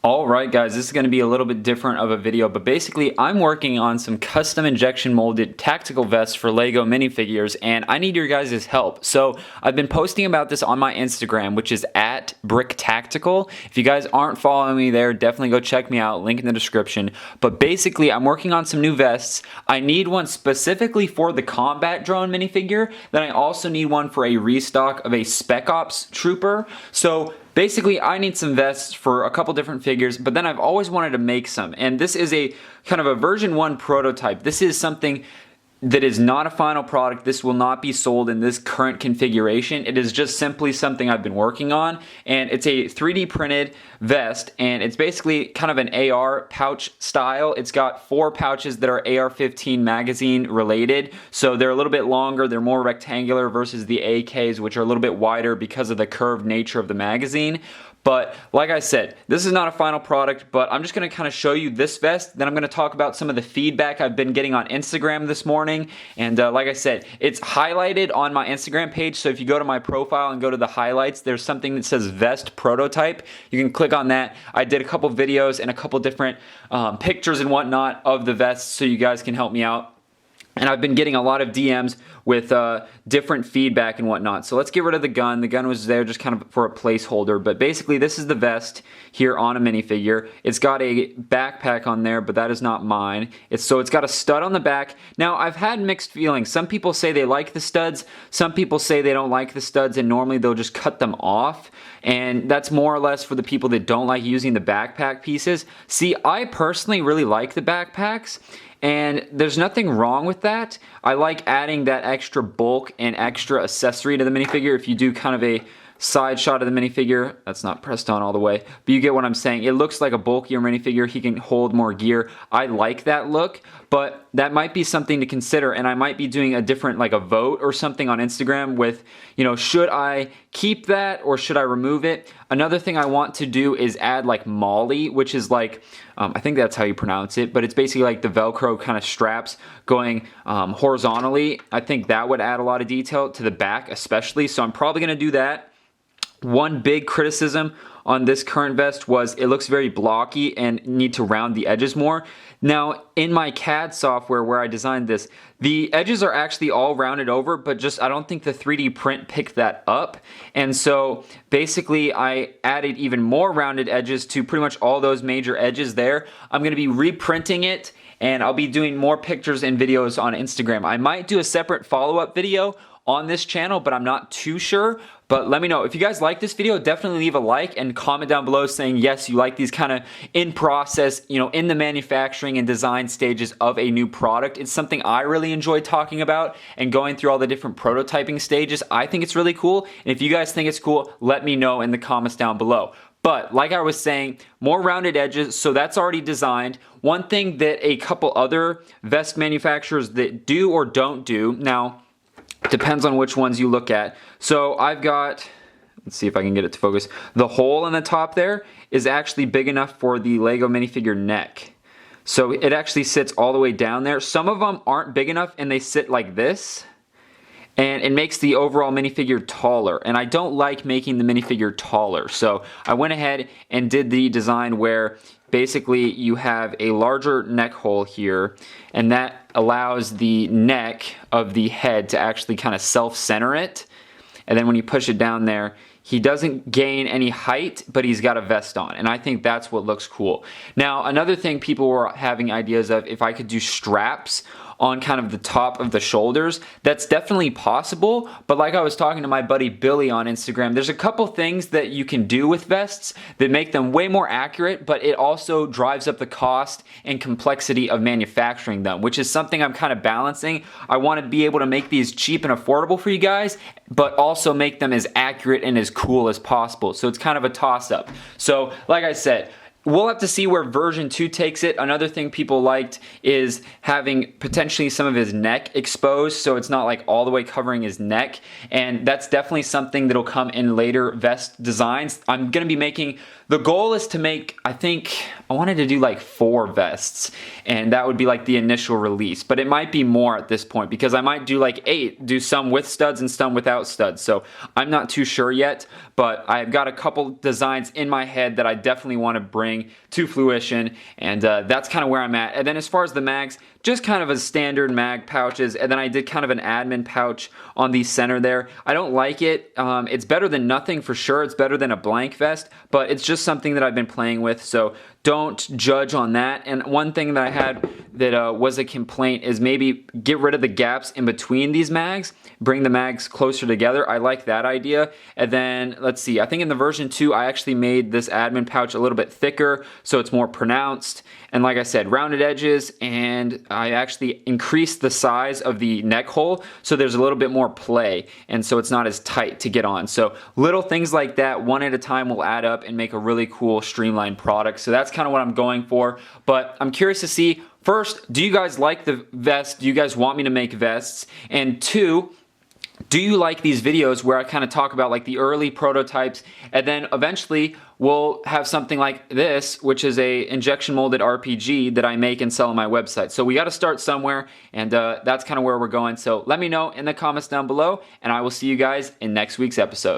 Alright guys, this is going to be a little bit different of a video, but basically I'm working on some custom injection molded tactical vests for LEGO minifigures, and I need your guys' help. So I've been posting about this on my Instagram, which is at BrickTactical. If you guys aren't following me there, definitely go check me out, link in the description. But basically I'm working on some new vests. I need one specifically for the combat drone minifigure, then I also need one for a restock of a Spec Ops trooper. So basically, I need some vests for a couple different figures, but then I've always wanted to make some. And this is a kind of a version 1 prototype. This is something that is not a final product. This will not be sold in this current configuration. It is just simply something I've been working on, and it's a 3D printed vest, and it's basically kind of an AR pouch style. It's got 4 pouches that are AR-15 magazine related, so they're a little bit longer, they're more rectangular versus the AKs, which are a little bit wider because of the curved nature of the magazine. But like I said, this is not a final product, but I'm just going to kind of show you this vest. Then I'm going to talk about some of the feedback I've been getting on Instagram this morning. And like I said, it's highlighted on my Instagram page. So if you go to my profile and go to the highlights, there's something that says vest prototype. You can click on that. I did a couple videos and a couple different pictures and whatnot of the vests, so you guys can help me out. And I've been getting a lot of DMs with different feedback and whatnot. So let's get rid of the gun. The gun was there just kind of for a placeholder. But basically, this is the vest here on a minifigure. It's got a backpack on there, but that is not mine. So it's got a stud on the back. Now, I've had mixed feelings. Some people say they like the studs. Some people say they don't like the studs, and normally they'll just cut them off. And that's more or less for the people that don't like using the backpack pieces. See, I personally really like the backpacks, and there's nothing wrong with that. I like adding that extra bulk and extra accessory to the minifigure. If you do kind of a side shot of the minifigure, that's not pressed on all the way, but you get what I'm saying. It looks like a bulkier minifigure. He can hold more gear. I like that look, but that might be something to consider, and I might be doing a different, like a vote or something on Instagram with, you know, should I keep that or should I remove it? Another thing I want to do is add like Molly, which is like, I think that's how you pronounce it, but it's basically like the Velcro kind of straps going horizontally. I think that would add a lot of detail to the back especially, so I'm probably going to do that. One big criticism on this current vest was it looks very blocky and need to round the edges more. Now, in my CAD software where I designed this, the edges are actually all rounded over, but just I don't think the 3D print picked that up. And so basically I added even more rounded edges to pretty much all those major edges there. I'm going to be reprinting it, and I'll be doing more pictures and videos on Instagram. I might do a separate follow-up video on this channel, but I'm not too sure. But let me know. If you guys like this video, definitely leave a like and comment down below saying yes, you like these kind of in process, you know, in the manufacturing and design stages of a new product. It's something I really enjoy talking about and going through all the different prototyping stages. I think it's really cool. And if you guys think it's cool, let me know in the comments down below. But like I was saying, more rounded edges, so that's already designed. One thing that a couple other vest manufacturers that do or don't do, now, depends on which ones you look at. So I've got, let's see if I can get it to focus. The hole in the top there is actually big enough for the LEGO minifigure neck. So it actually sits all the way down there. Some of them aren't big enough and they sit like this. And it makes the overall minifigure taller. And I don't like making the minifigure taller. So I went ahead and did the design where basically you have a larger neck hole here, and that allows the neck of the head to actually kind of self-center it. And then when you push it down there, he doesn't gain any height, but he's got a vest on. And I think that's what looks cool. Now, another thing people were having ideas of, if I could do straps on kind of the top of the shoulders, that's definitely possible. But like I was talking to my buddy Billy on Instagram, there's a couple things that you can do with vests that make them way more accurate, but it also drives up the cost and complexity of manufacturing them, which is something I'm kind of balancing. I want to be able to make these cheap and affordable for you guys, but also make them as accurate and as cool as possible. So it's kind of a toss-up. So like I said, we'll have to see where version 2 takes it. Another thing people liked is having potentially some of his neck exposed, so it's not like all the way covering his neck. And that's definitely something that'll come in later vest designs. I'm going to be making, the goal is to make, I think, I wanted to do like 4 vests, and that would be like the initial release, but it might be more at this point because I might do like 8, do some with studs and some without studs. So I'm not too sure yet, but I've got a couple designs in my head that I definitely want to bring to fruition, and that's kind of where I'm at. And then as far as the mags, just kind of a standard mag pouches, and then I did kind of an admin pouch on the center there. I don't like it. It's better than nothing for sure. It's better than a blank vest, but it's just something that I've been playing with, so don't judge on that. And one thing that I had that was a complaint is maybe get rid of the gaps in between these mags, bring the mags closer together. I like that idea. And then let's see, I think in the version 2 I actually made this admin pouch a little bit thicker so it's more pronounced, and like I said, rounded edges, and I actually increased the size of the neck hole so there's a little bit more play, and so it's not as tight to get on. So little things like that, one at a time, will add up and make a really cool streamlined product. So that's kind of what I'm going for, but I'm curious to see, first, do you guys like the vest? Do you guys want me to make vests? And 2, do you like these videos where I kind of talk about like the early prototypes, and then eventually we'll have something like this, which is a injection molded RPG that I make and sell on my website. So we got to start somewhere, and that's kind of where we're going. So let me know in the comments down below, and I will see you guys in next week's episode.